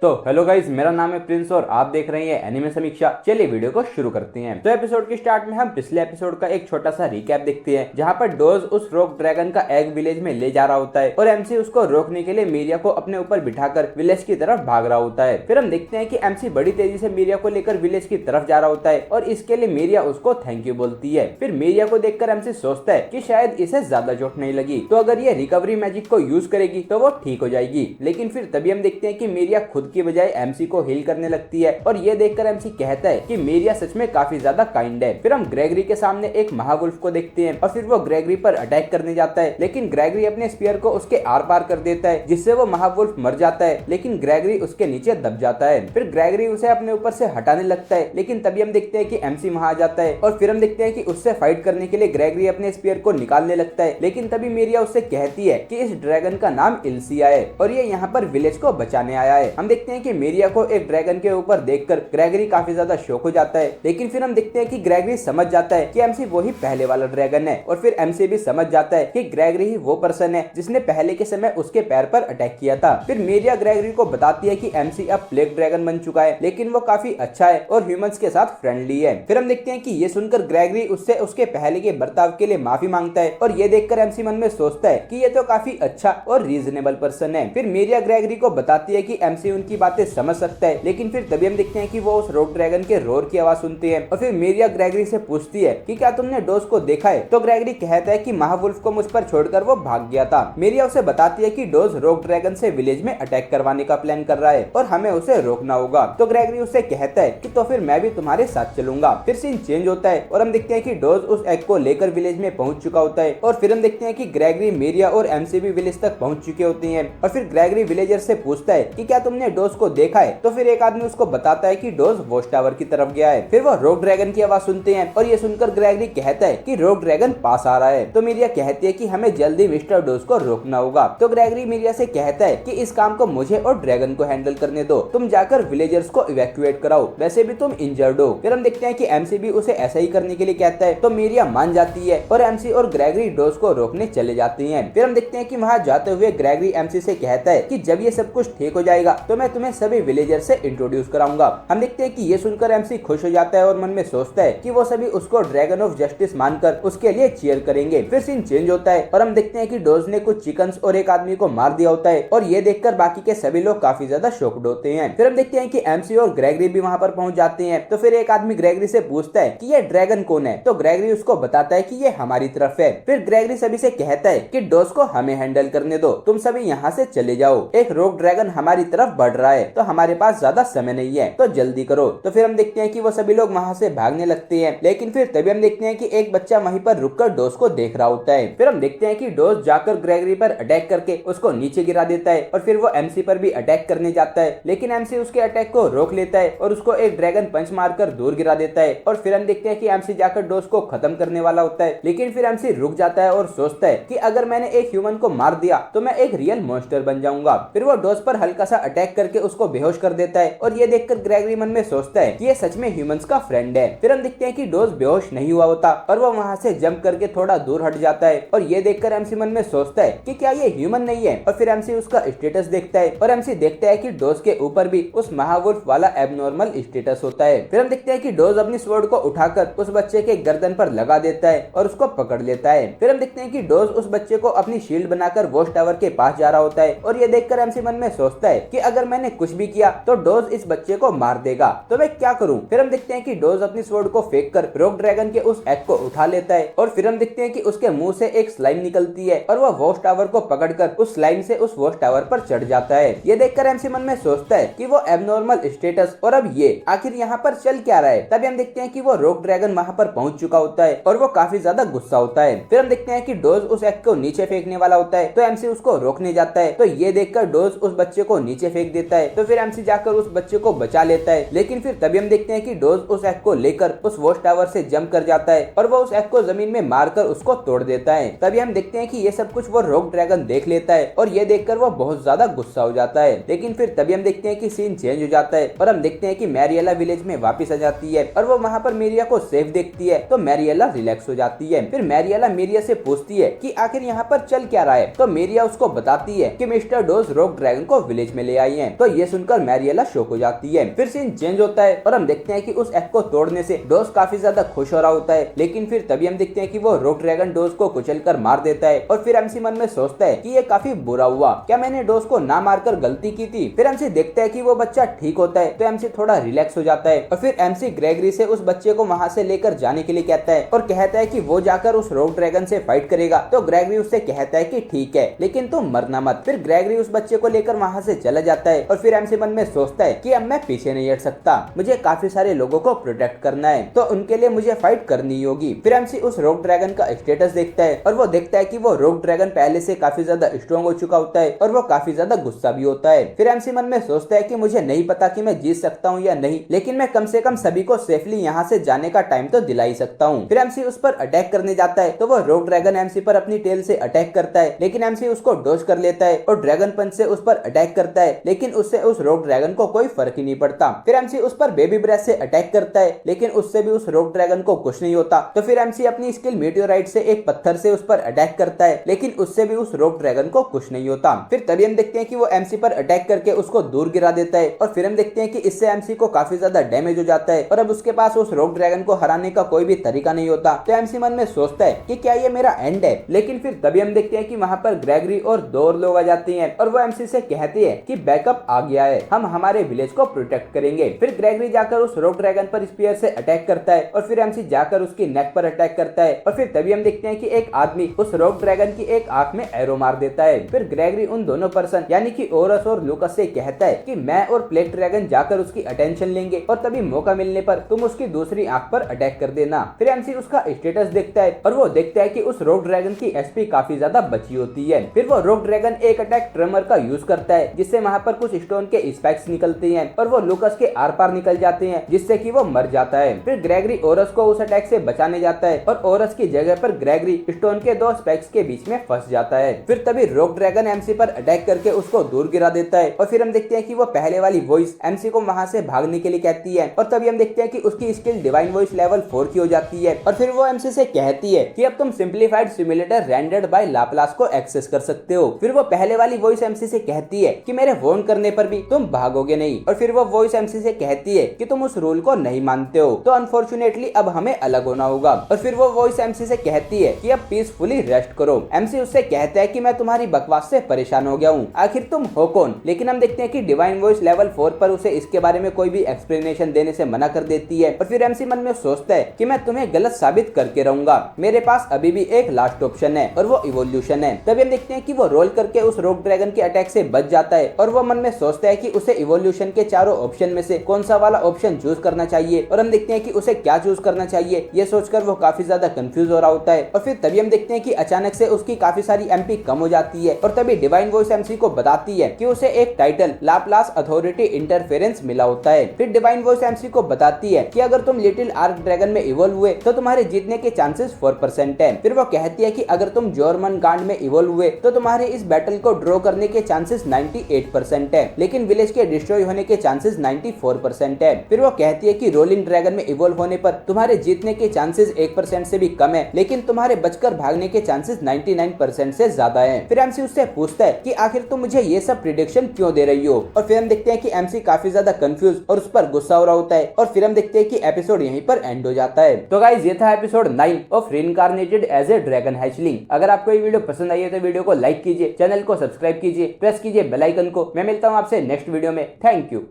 तो hello guys, मेरा नाम है प्रिंस और आप देख रहे हैं एनिमे समीक्षा। चलिए वीडियो को शुरू करते हैं। तो एपिसोड के स्टार्ट में हम पिछले एपिसोड का एक छोटा सा रिकैप देखते हैं, जहां पर डोज उस रॉक ड्रैगन का एग विलेज में ले जा रहा होता है और एमसी उसको रोकने के लिए मीरिया को अपने ऊपर बिठाकर विलेज की तरफ भाग रहा होता है। फिर हम देखते हैं कि एमसी बड़ी तेजी से मीरिया को लेकर विलेज की तरफ जा रहा होता है और इसके लिए मीरिया उसको थैंक यू बोलती है। फिर मीरिया को देखकर एमसी सोचता है कि शायद इसे ज्यादा चोट नहीं लगी, तो अगर ये रिकवरी मैजिक को यूज करेगी तो वो ठीक हो जाएगी। लेकिन फिर तभी हम देखते हैं कि मीरिया खुद की बजाय एमसी को हील करने लगती है और ये देखकर एमसी कहता है कि मीरिया सच में काफी ज्यादा काइंड है। फिर हम ग्रेगरी के सामने एक महावुल्फ को देखते हैं और फिर वो ग्रेगरी पर अटैक करने जाता है, लेकिन ग्रेगरी अपने स्पीयर को उसके आर पार कर देता है, जिससे वो महावुल्फ मर जाता है, लेकिन ग्रेगरी उसके नीचे दब जाता है। फिर ग्रेगरी उसे अपने ऊपर से हटाने लगता है, लेकिन तभी हम देखते हैं कि एमसी वहां आ जाता है और फिर हम देखते हैं कि उससे फाइट करने के लिए ग्रेगरी अपने स्पीयर को निकालने लगता है, लेकिन तभी मीरिया उससे कहती है कि इस ड्रैगन का नाम इल्सिया है और ये यहाँ पर विलेज को बचाने आया है। हम देखते हैं कि मीरिया को एक ड्रैगन के ऊपर देखकर ग्रेगरी काफी ज्यादा शॉक हो जाता है, लेकिन फिर हम देखते हैं कि ग्रेगरी समझ जाता है कि एमसी वही पहले वाला ड्रैगन है और फिर एमसी भी समझ जाता है कि ग्रेगरी ही वो पर्सन है जिसने पहले के समय उसके पैर पर अटैक किया था। फिर मीरिया ग्रेगरी को बताती है कि एमसी अब प्लेग ड्रैगन बन चुका है, लेकिन वो काफी अच्छा है और ह्यूमंस के साथ फ्रेंडली है। फिर हम देखते हैं कि ये सुनकर ग्रेगरी उससे उसके पहले के बर्ताव के लिए माफी मांगता है और ये देखकर एमसी मन में सोचता है कि ये तो काफी अच्छा और रीजनेबल पर्सन है। फिर मीरिया ग्रेगरी को बताती है कि एमसी उनकी बातें समझ सकता है, लेकिन फिर तभी हम देखते हैं कि वो उस रॉक ड्रैगन के रोर की आवाज सुनते हैं और फिर मीरिया ग्रेगरी से पूछती है कि क्या तुमने डोज को देखा है, तो ग्रेगरी कहता है कि महावुल्फ को मुझ पर छोड़कर वो भाग गया था। मीरिया उसे बताती है कि डोज रॉक ड्रैगन से विलेज में अटैक करवाने का प्लान कर रहा है और हमें उसे रोकना होगा। तो ग्रेगरी उसे कहता है कि तो फिर मैं भी तुम्हारे साथ चलूंगा। फिर सीन चेंज होता है और हम देखते हैं कि डोज उस एग को लेकर विलेज में पहुंच चुका होता है और फिर हम देखते हैं कि ग्रेगरी, मीरिया और एमसी भी विलेज तक पहुंच चुके होते हैं और फिर ग्रेगरी विलेजर से पूछता है कि क्या तुमने डोज को देखा है, तो फिर एक आदमी उसको बताता है कि डोज वॉच टावर की तरफ गया है। फिर वो रॉक ड्रैगन की आवाज सुनते हैं और ये सुनकर ग्रेगरी कहता है कि रॉक ड्रैगन पास आ रहा है। तो मीरिया कहती है कि हमें जल्दी मिस्टर डोज को रोकना होगा। तो ग्रेगरी मीरिया से कहता है कि इस काम को मुझे और ड्रैगन को हैंडल करने दो, तुम जाकर विलेजर्स को इवैक्यूएट कराओ, वैसे भी तुम इंजर्ड हो। फिर हम देखते हैं कि एमसी भी उसे ऐसा ही करने के लिए कहता है, तो मीरिया मान जाती है और एमसी और ग्रेगरी डोज को रोकने चले जाते हैं। फिर हम देखते हैं कि वहां जाते हुए ग्रेगरी एमसी से कहता है कि जब ये सब कुछ ठीक हो जाएगा तो मैं तुम्हें सभी विलेजर से इंट्रोड्यूस कराऊंगा। हम देखते हैं कि ये सुनकर एमसी खुश हो जाता है और मन में सोचता है कि वो सभी उसको ड्रैगन ऑफ जस्टिस मानकर उसके लिए चीयर करेंगे। फिर सीन चेंज होता है और हम देखते हैं कि डोज ने कुछ चिकन्स और एक आदमी को मार दिया होता है और ये देखकर बाकी के सभी लोग काफी ज्यादा शॉक्ड होते हैं। फिर हम देखते हैं कि एमसी और ग्रेगरी भी वहां पर पहुंच जाते हैं। तो फिर एक आदमी ग्रेगरी से पूछता है कि ये ड्रैगन कौन है, तो ग्रेगरी उसको बताता है कि ये हमारी तरफ है। फिर ग्रेगरी सभी से कहता है कि डोज को हमें हैंडल करने दो, तुम सभी यहाँ से चले जाओ, एक रॉक ड्रैगन हमारी तरफ बढ़ रहा है तो हमारे पास ज्यादा समय नहीं है, तो जल्दी करो। तो फिर हम देखते हैं कि वो सभी लोग वहां से भागने लगते हैं, लेकिन फिर तभी हम देखते हैं कि एक बच्चा वहीं पर रुककर डोज को देख रहा होता है। फिर हम देखते हैं कि डोज जाकर ग्रेगरी पर अटैक करके उसको नीचे गिरा देता है और फिर वो एमसी पर भी अटैक करने जाता है, लेकिन एमसी उसके अटैक को रोक लेता है और उसको एक ड्रैगन पंच मारकर दूर गिरा देता है। और फिर हम देखते हैं कि एमसी जाकर डोज को खत्म करने वाला होता है, लेकिन फिर एमसी रुक जाता है और सोचता है कि अगर मैंने एक ह्यूमन को मार दिया तो मैं एक रियल मॉन्स्टर बन जाऊंगा। फिर वो डोज पर हल्का सा अटैक करके उसको बेहोश कर देता है और ये देखकर ग्रेगरी मन में सोचता है कि ये सच में ह्यूमंस का फ्रेंड है। फिर हम देखते हैं कि डोज बेहोश नहीं हुआ होता और वो वहां से जंप करके थोड़ा दूर हट जाता है और ये देखकर एमसी मन में सोचता है कि क्या ये ह्यूमन नहीं है। और फिर एमसी उसका स्टेटस देखता है और एमसी देखता है कि डोज के ऊपर भी उस महावुल्फ वाला एबनॉर्मल स्टेटस होता है। फिर हम देखते हैं कि डोज अपनी स्वॉर्ड को उठाकर उस बच्चे के गर्दन पर लगा देता है और उसको पकड़ लेता है। फिर हम देखते हैं कि डोज उस बच्चे को अपनी शील्ड बनाकर वॉच टावर के पास जा रहा होता है और ये देखकर एमसी मन में सोचता है कि अगर मैंने कुछ भी किया तो डोज इस बच्चे को मार देगा, तो मैं क्या करूं। फिर हम देखते हैं कि डोज अपनी स्वॉर्ड को फेंक कर रॉक ड्रैगन के उस एग को उठा लेता है और फिर हम देखते हैं कि उसके मुंह से एक स्लाइम निकलती है और वह वॉच टावर को पकड़कर उस स्लाइम से उस वॉच टावर पर चढ़ जाता है। ये देखकर एमसी मन में सोचता है कि वो एबनॉर्मल स्टेटस और अब ये आखिर यहाँ पर चल क्या रहा है। तभी हम देखते हैं कि वो रॉक ड्रैगन वहाँ पर पहुंच चुका होता है और वो काफी ज्यादा गुस्सा होता है। फिर हम देखते हैं कि डोज उस एग को नीचे फेंकने वाला होता है, तो एमसी उसको रोकने जाता है, तो ये देखकर डोज उस बच्चे को नीचे फेंक देता है। तो फिर एमसी जाकर उस बच्चे को बचा लेता है, लेकिन फिर तभी हम देखते हैं कि डोज उस एग को लेकर उस वॉच टावर से जंप कर जाता है और वो उस एग को जमीन में मारकर उसको तोड़ देता है। तभी हम देखते हैं कि ये सब कुछ वो रॉक ड्रैगन देख लेता है और ये देखकर वो बहुत ज्यादा गुस्सा हो जाता है। लेकिन फिर तभी हम देखते हैं कि सीन चेंज हो जाता है और हम देखते हैं कि मैरियला विलेज में वापस आ जाती है और वो वहाँ पर मीरिया को सेफ देखती है, तो मैरियला रिलैक्स हो जाती है। फिर मैरियला मीरिया से पूछती है कि आखिर यहाँ पर चल क्या रहा है, तो मीरिया उसको बताती है कि मिस्टर डोज रॉक ड्रैगन को विलेज में ले आई है हैं। तो ये सुनकर मैरिएला शॉक हो जाती है। फिर सीन चेंज होता है और हम देखते हैं कि उस एग को तोड़ने से डोज काफी ज्यादा खुश हो रहा होता है, लेकिन फिर तभी हम देखते हैं कि वो रॉक ड्रैगन डोज को कुचलकर मार देता है। और फिर एमसी मन में सोचता है कि ये काफी बुरा हुआ, क्या मैंने डोज को ना मारकर गलती की थी। फिर एमसी देखता है कि वो बच्चा ठीक होता है, तो एमसी थोड़ा रिलैक्स हो जाता है। और फिर एमसी ग्रेगरी से उस बच्चे को वहां से लेकर जाने के लिए कहता है और कहता है कि वो जाकर उस रॉक ड्रैगन से फाइट करेगा। तो ग्रेगरी उससे कहता है कि ठीक है, लेकिन तुम मरना मत। फिर ग्रेगरी उस बच्चे को लेकर वहां से चला जाता है। और फिर एमसी मन में सोचता है कि अब मैं पीछे नहीं हट सकता, मुझे काफी सारे लोगों को प्रोटेक्ट करना है, तो उनके लिए मुझे फाइट करनी होगी। फिर एमसी उस रॉक ड्रैगन का स्टेटस देखता है और वो देखता है कि वो रॉक ड्रैगन पहले से काफी ज्यादा स्ट्रॉन्ग हो चुका होता है और वो काफी ज्यादा गुस्सा भी होता है। फिर एमसी मन में सोचता है कि मुझे नहीं पता कि मैं जीत सकता हूँ या नहीं, लेकिन मैं कम से कम सभी को सेफली यहाँ से जाने का टाइम तो दिला ही सकता हूँ। फिर एमसी उस पर अटैक करने जाता है, तो वो रॉक ड्रैगन एमसी पर अपनी टेल से अटैक करता है, लेकिन एमसी उसको डॉज कर लेता है और ड्रैगन पंच से उस पर अटैक करता है, लेकिन उससे उस रॉक ड्रैगन को कोई फर्क ही नहीं पड़ता। फिर एमसी उस पर बेबी ब्रेथ से अटैक करता है, लेकिन उससे भी उस रॉक ड्रैगन को कुछ नहीं होता। तो फिर एमसी अपनी स्किल मीटियोराइट से एक पत्थर से उस पर अटैक करता है, लेकिन उससे भी उस रॉक ड्रैगन को कुछ नहीं होता। फिर तभी हम देखते हैं कि वो एमसी पर अटैक करके उसको दूर गिरा देता है और फिर हम देखते हैं कि इससे एमसी को काफी ज्यादा डैमेज हो जाता है और अब उसके पास उस रॉक ड्रैगन को हराने का कोई भी तरीका नहीं होता। तो एमसी मन में सोचता है कि क्या ये मेरा एंड है, लेकिन फिर तभी हम देखते हैं कि वहां पर ग्रेगरी और दो और लोग आ जाते हैं और वो एमसी से कहते हैं कि बैकअप आ गया है, हम हमारे विलेज को प्रोटेक्ट करेंगे। फिर ग्रेगरी जाकर उस रॉक ड्रैगन पर स्पीयर से अटैक करता है और फिर एमसी जाकर उसकी नेक पर अटैक करता है और फिर तभी हम देखते हैं कि एक आदमी उस रॉक ड्रैगन की एक आंख में एरो मार देता है। फिर ग्रेगरी उन दोनों पर्सन यानी कि ओरस और लूकस से कहता है कि मैं और प्लेग ड्रैगन जाकर उसकी अटेंशन लेंगे और तभी मौका मिलने पर तुम उसकी दूसरी आंख पर अटैक कर देना। फिर एमसी उसका स्टेटस देखता है और वो देखता है कि उस रॉक ड्रैगन की एचपी काफी ज्यादा बची होती है। फिर वो रॉक ड्रैगन एक अटैक ट्रेमर का यूज करता है, जिससे वहां पर कुछ स्टोन के स्पाइक्स निकलते हैं और वो लूकस के आर पार निकल जाते हैं, जिससे कि वो मर जाता है। फिर ग्रेगरी ओरस को उस अटैक से बचाने जाता है और ओरस की जगह पर ग्रेगरी स्टोन के दो स्पाइक्स के बीच में फंस जाता है। फिर तभी रॉक ड्रैगन एमसी पर अटैक करके उसको दूर गिरा देता है और फिर हम देखते हैं कि वो पहले वाली वॉइस एमसी को वहां से भागने के लिए कहती है और तभी हम देखते हैं कि उसकी स्किल डिवाइन वॉइस लेवल 4 की हो जाती है और फिर वो एमसी से कहती है कि अब तुम simplified simulator rendered by Laplace को एक्सेस कर सकते हो। फिर वो पहले वाली वॉइस एमसी से कहती है कि मेरे वार्न करने पर भी तुम भागोगे नहीं और फिर वो वॉइस एमसी से कहती है कि तुम उस रूल को नहीं मानते हो, तो अनफॉर्चुनेटली अब हमें अलग होना होगा। और फिर वो वॉइस एमसी से कहती है कि अब पीसफुली रेस्ट करो। एमसी उससे कहता है कि मैं तुम्हारी बकवास से परेशान हो गया हूँ, आखिर तुम हो कौन। लेकिन हम देखते हैं कि डिवाइन वॉइस लेवल 4 पर उसे इसके बारे में कोई भी एक्सप्लेनेशन देने से मना कर देती है और फिर एमसी मन में सोचता है कि मैं तुम्हें गलत साबित करके रहूंगा, मेरे पास अभी भी एक लास्ट ऑप्शन है और वो इवोल्यूशन है। तभी हम देखते हैं कि वो रोल करके उस रॉक ड्रैगन के अटैक से बच जाता है और वो मन में सोचता है कि उसे इवोल्यूशन के चारों ऑप्शन में से कौन सा वाला ऑप्शन चूज करना चाहिए और हम देखते हैं कि उसे क्या चूज करना चाहिए ये सोचकर वो काफी ज्यादा कंफ्यूज हो रहा होता है। और फिर तभी हम देखते हैं कि अचानक से उसकी काफी सारी एमपी कम हो जाती है और तभी डिवाइन वॉइस एमसी को बताती है कि उसे एक टाइटल लाप्लास अथॉरिटी इंटरफेरेंस मिला होता है। फिर डिवाइन वॉइस एमसी को बताती है कि अगर तुम लिटिल आर्क ड्रैगन में इवॉल्व हुए तो तुम्हारे जीतने के चांसेस 4% है। फिर वो कहती है कि अगर तुम जॉर्मन गांड में इवॉल्व हुए तो तुम्हारे इस बैटल को ड्रॉ करने के चांसेस 98% है, लेकिन विलेज के डिस्ट्रॉय होने के चांसेस 94% है। फिर वो कहती है कि रोलिंग ड्रैगन में इवॉल्व होने पर तुम्हारे जीतने के चांसेस 1% से भी कम है, लेकिन तुम्हारे बचकर भागने के चांसेस 99% से ज्यादा है। फिर एमसी उससे पूछता है कि आखिर तुम मुझे ये सब प्रिडिक्शन क्यों दे रही हो और फिर हम देखते हैं कि एमसी काफी ज्यादा कंफ्यूज और उस पर गुस्सा हो रहा होता है और फिर हम देखते हैं कि एपिसोड यहीं पर एंड हो जाता है। तो गाइस ये था episode 9 of reincarnated as a dragon hatchling. अगर आपको ये वीडियो पसंद आई है तो वीडियो को लाइक कीजिए, चैनल को सब्सक्राइब कीजिए, प्रेस कीजिए बेल आइकन को। मैं मिलता हूँ आपसे नेक्स्ट वीडियो में। Thank you.